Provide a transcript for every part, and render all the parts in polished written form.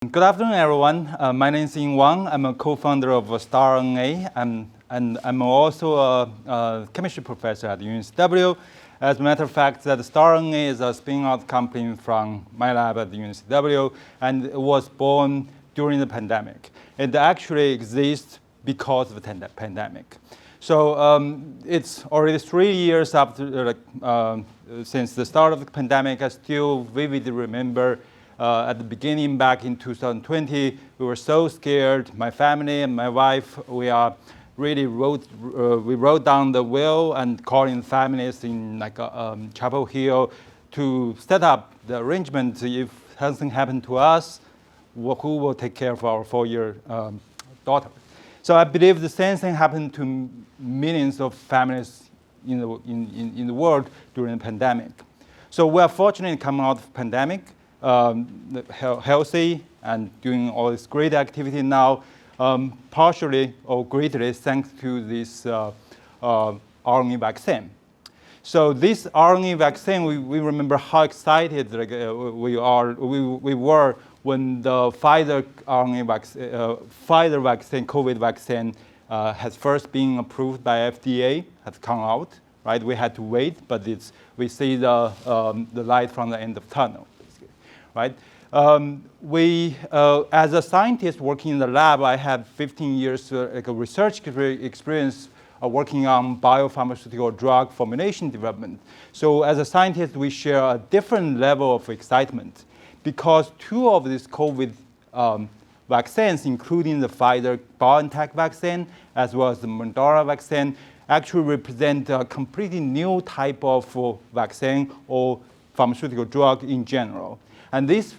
Good afternoon, everyone. My name is Ying Wang. I'm a co-founder of StaRNA, and I'm also a chemistry professor at UNCW. As a matter of fact, that StaRNA is a spin-out company from my lab at UNCW, and it was born during the pandemic. It actually exists because of the pandemic. So it's already 3 years after, since the start of the pandemic. I still vividly remember at the beginning, back in 2020, we were so scared. My family and my wife, we wrote down the will and calling families in Chapel Hill to set up the arrangement. If something happened to us, who will take care of our 4-year daughter? So I believe the same thing happened to millions of families in the world during the pandemic. So we are fortunate coming out of the pandemic, healthy and doing all this great activity now, partially or greatly thanks to this RNA vaccine. So this RNA vaccine, we remember how excited we were when the Pfizer vaccine, COVID vaccine, has first been approved by FDA, has come out. Right, we had to wait, but we see the light from the end of the tunnel. Right? As a scientist working in the lab, I have 15 years research experience working on biopharmaceutical drug formulation development. So as a scientist, we share a different level of excitement because 2 of these COVID vaccines, including the Pfizer-BioNTech vaccine as well as the Moderna vaccine, actually represent a completely new type of vaccine or pharmaceutical drug in general. And this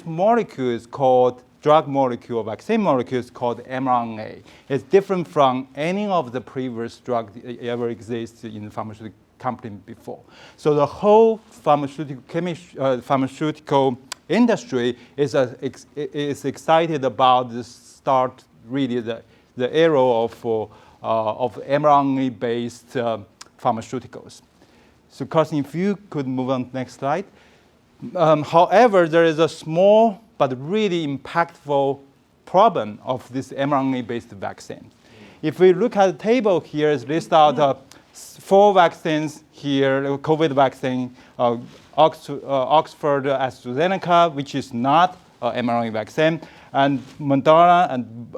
molecule is called, drug molecule, vaccine molecule is called mRNA. It's different from any of the previous drugs that ever existed in the pharmaceutical company before. So the whole pharmaceutical industry is excited about the start, really the era of mRNA-based pharmaceuticals. So Carson, if you could move on to the next slide. However, there is a small but really impactful problem of this mRNA-based vaccine. If we look at the table here, it's listed out 4 vaccines here, COVID vaccine, Oxford AstraZeneca, which is not an mRNA vaccine, and Moderna and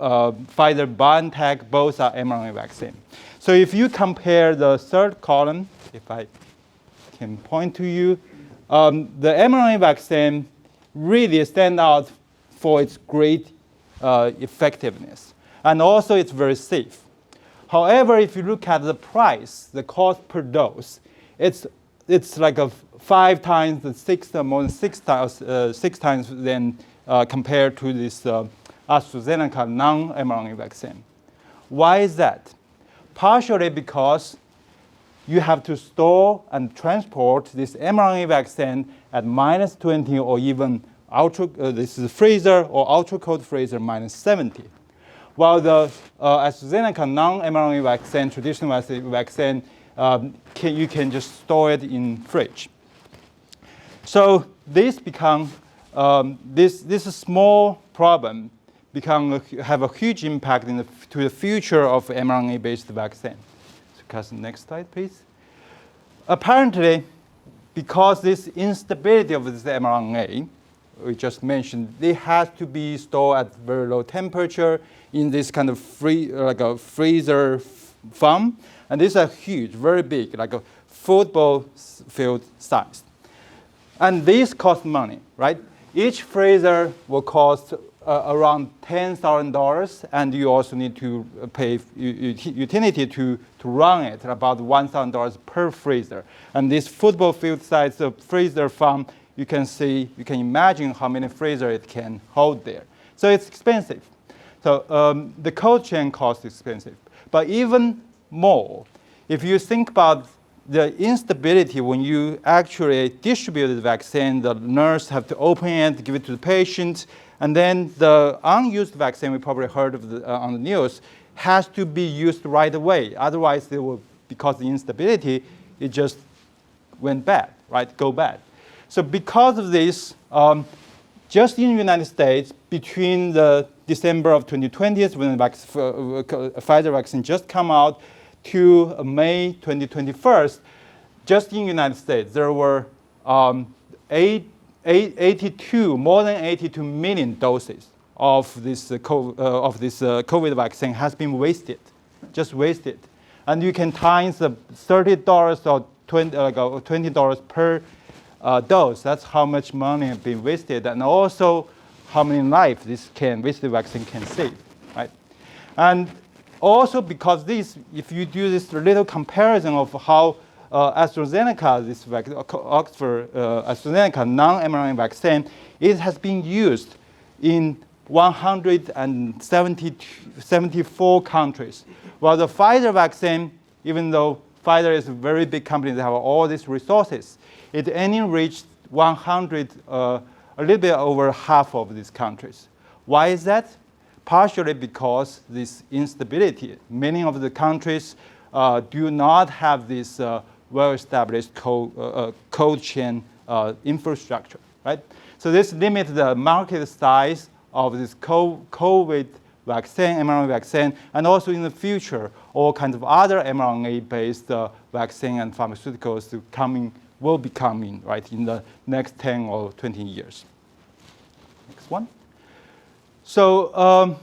Pfizer-BioNTech, both are mRNA vaccine. So if you compare the third column, if I can point to you, the mRNA vaccine really stands out for its great effectiveness. And also it's very safe. However, if you look at the price, the cost per dose, it's like a 5 times, more than 6 times than compared to this AstraZeneca non-mRNA vaccine. Why is that? Partially because you have to store and transport this mRNA vaccine at -20 or even this is freezer or ultra cold freezer -70. While the AstraZeneca non-mRNA vaccine, traditional vaccine, you can just store it in fridge. So this small problem have a huge impact to the future of mRNA-based vaccine. Next slide, please. Apparently, because this instability of this mRNA, we just mentioned, it has to be stored at very low temperature in this kind of a freezer farm. And these are huge, very big, like a football field size. And these cost money, right? Each freezer will cost around $10,000, and you also need to pay utility to run it, about $1,000 per freezer. And this football field size freezer farm, you can imagine how many freezers it can hold there. So it's expensive. So the cold chain cost is expensive. But even more, if you think about the instability when you actually distribute the vaccine, the nurse have to open it, give it to the patient, and then the unused vaccine, we probably heard of on the news, has to be used right away. Otherwise, because of the instability, it just went bad, right? Go bad. So because of this, just in the United States, between the December of 2020, when the Pfizer vaccine just come out, to May 2021, just in the United States, there were more than 82 million doses of this COVID vaccine has been wasted, just wasted. And you can times the $30 or $20 per dose. That's how much money has been wasted, and also how many lives this vaccine can save, right? And also because if you do this little comparison of how AstraZeneca, Oxford AstraZeneca non-mRNA vaccine, it has been used in 174 countries. While the Pfizer vaccine, even though Pfizer is a very big company, they have all these resources, it only reached 100, a little bit over half of these countries. Why is that? Partially because this instability. Many of the countries do not have this well-established cold chain infrastructure, right? So this limits the market size of this COVID vaccine, mRNA vaccine, and also in the future, all kinds of other mRNA-based vaccine and pharmaceuticals will be coming, right, in the next 10 or 20 years. Next one. So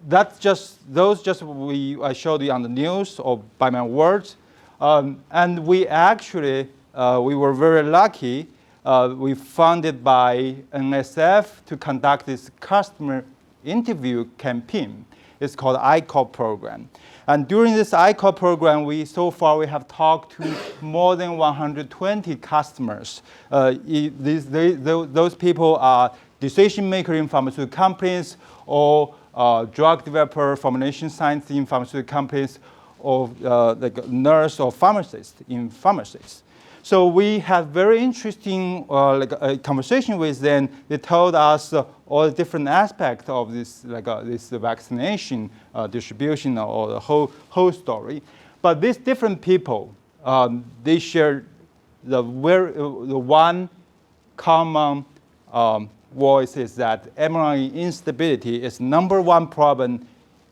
that's those I showed you on the news or by my words. And we actually, we were very lucky. We funded by NSF to conduct this customer interview campaign. It's called ICOP program. And during this ICOP program, so far we have talked to more than 120 customers. Those people are decision makers in pharmaceutical companies, or drug developer, formulation scientists in pharmaceutical companies, or like nurse or pharmacist in pharmacies. So we had very interesting conversation with them. They told us all the different aspects of this, this vaccination distribution or the whole story. But these different people, they share the one common voice is that mRNA instability is #1 problem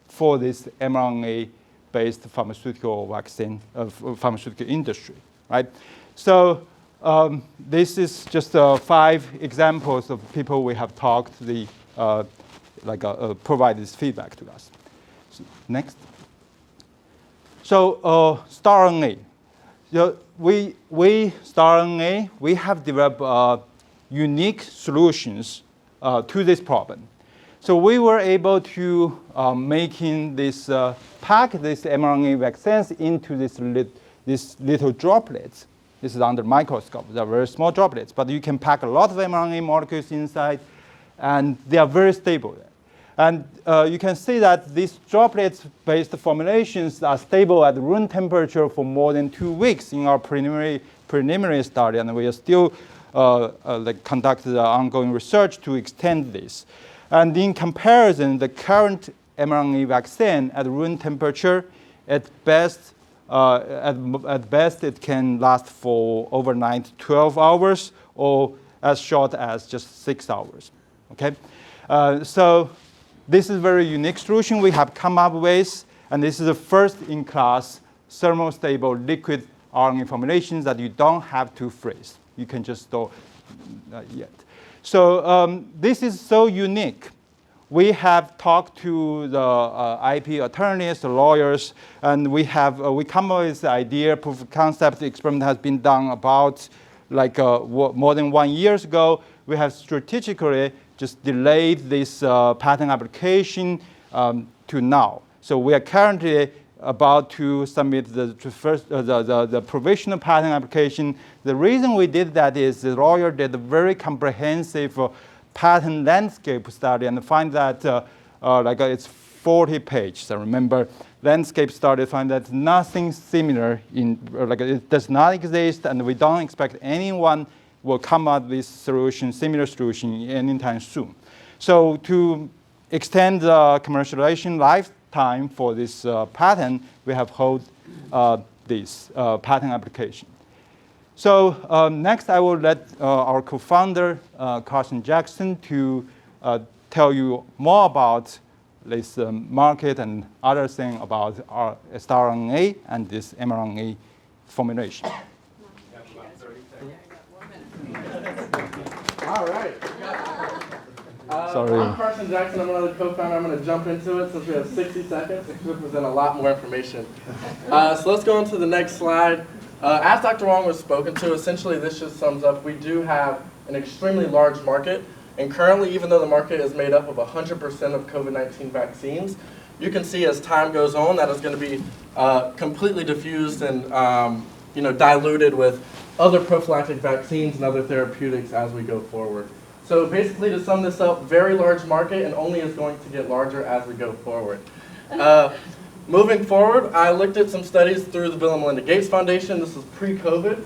for this mRNA-based pharmaceutical vaccine pharmaceutical industry, right? So this is just 5 examples of people we have talked, provide this feedback to us. So, next. So StaRNA. StaRNA, we have developed unique solutions to this problem. So we were able to making this pack this mRNA vaccines into these little droplets. This is under microscope. They're very small droplets, but you can pack a lot of mRNA molecules inside, and they are very stable. And you can see that these droplets-based formulations are stable at room temperature for more than 2 weeks in our preliminary study, and we are still conducting the ongoing research to extend this. And in comparison, the current mRNA vaccine at room temperature, at best, it can last for overnight 12 hours, or as short as just 6 hours. Okay, so this is a very unique solution we have come up with, and this is the first-in-class thermostable liquid RNA formulations that you don't have to freeze. You can just store yet. So this is so unique. We have talked to the IP attorneys, the lawyers, and we come up with the idea. Proof of concept experiment has been done about more than 1 year ago. We have strategically just delayed this patent application to now. So we are currently about to submit the provisional patent application. The reason we did that is the lawyer did a very comprehensive patent landscape study and find that it's 40 pages. I remember landscape study find that nothing similar it does not exist, and we don't expect anyone will come up with similar solution anytime soon. So to extend the commercialization lifetime for this patent, we have held this patent application. So next, I will let our co-founder, Carson Jackson, to tell you more about this market and other things about our StaRNA and this mRNA formulation. All right. Sorry. I'm Carson Jackson. I'm one of the co-founder. I'm going to jump into it since we have 60 seconds to present a lot more information. So let's go on to the next slide. As Dr. Wong was spoken to, essentially this just sums up, we do have an extremely large market. And currently, even though the market is made up of 100% of COVID-19 vaccines, you can see as time goes on that it's going to be completely diffused and diluted with other prophylactic vaccines and other therapeutics as we go forward. So basically, to sum this up, very large market and only is going to get larger as we go forward. Moving forward, I looked at some studies through the Bill and Melinda Gates Foundation. This is pre-COVID.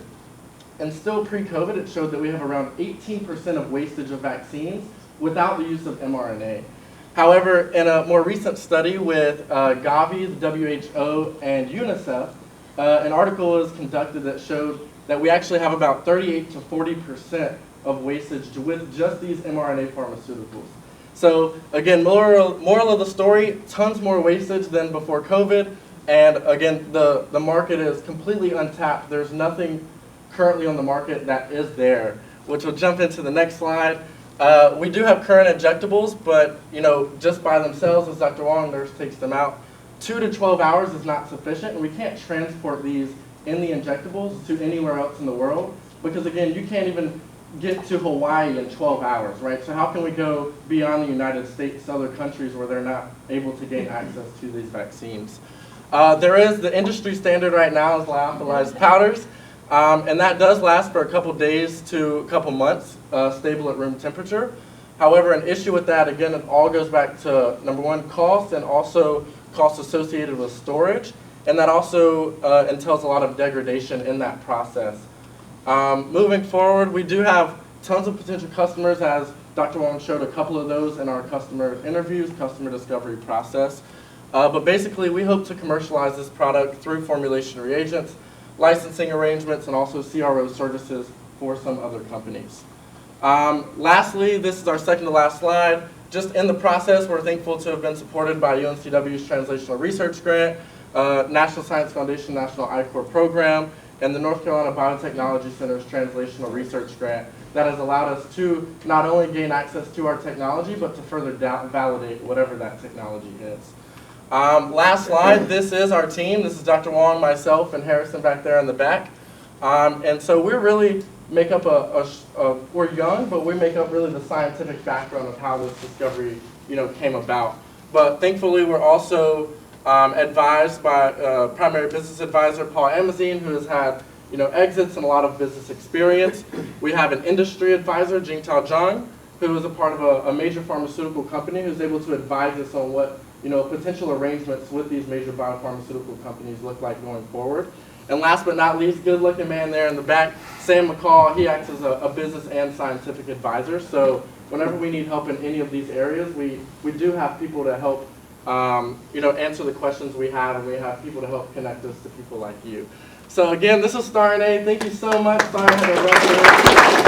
And still pre-COVID, it showed that we have around 18% of wastage of vaccines without the use of mRNA. However, in a more recent study with Gavi, the WHO, and UNICEF, an article was conducted that showed that we actually have about 38 to 40% of wastage with just these mRNA pharmaceuticals. So again, moral of the story, tons more wastage than before COVID. And again, the market is completely untapped. There's nothing currently on the market that is there, which will jump into the next slide. We do have current injectables, but just by themselves, as Dr. Wong, nurse takes them out, 2 to 12 hours is not sufficient, and we can't transport these in the injectables to anywhere else in the world, because again, you can't even get to Hawaii in 12 hours, right? So how can we go beyond the United States to other countries where they're not able to gain access to these vaccines? There is the industry standard right now is lyophilized powders. And that does last for a couple days to a couple months, stable at room temperature. However, an issue with that, again, it all goes back to, number one, cost, and also cost associated with storage. And that also entails a lot of degradation in that process. Moving forward, we do have tons of potential customers, as Dr. Wong showed a couple of those in our customer interviews, customer discovery process. But basically, we hope to commercialize this product through formulation reagents, licensing arrangements, and also CRO services for some other companies. Lastly, this is our second to last slide. Just in the process, we're thankful to have been supported by UNCW's Translational Research Grant, National Science Foundation National I-Corps Program, and the North Carolina Biotechnology Center's Translational Research Grant that has allowed us to not only gain access to our technology, but to further validate whatever that technology is. Last slide, this is our team. This is Dr. Wong, myself, and Harrison back there in the back. And so we really make up we're young, but we make up really the scientific background of how this discovery came about. But thankfully, we're also advised by primary business advisor Paul Amazine, who has had exits and a lot of business experience. We have an industry advisor, Jingtao Zhang, who is a part of a major pharmaceutical company, who's able to advise us on what potential arrangements with these major biopharmaceutical companies look like going forward. And last but not least, good-looking man there in the back, Sam McCall. He acts as a business and scientific advisor. So whenever we need help in any of these areas, we do have people to help answer the questions we have, and we have people to help connect us to people like you. So again, this is StaRNA. Thank you so much. Sorry I had to rush it.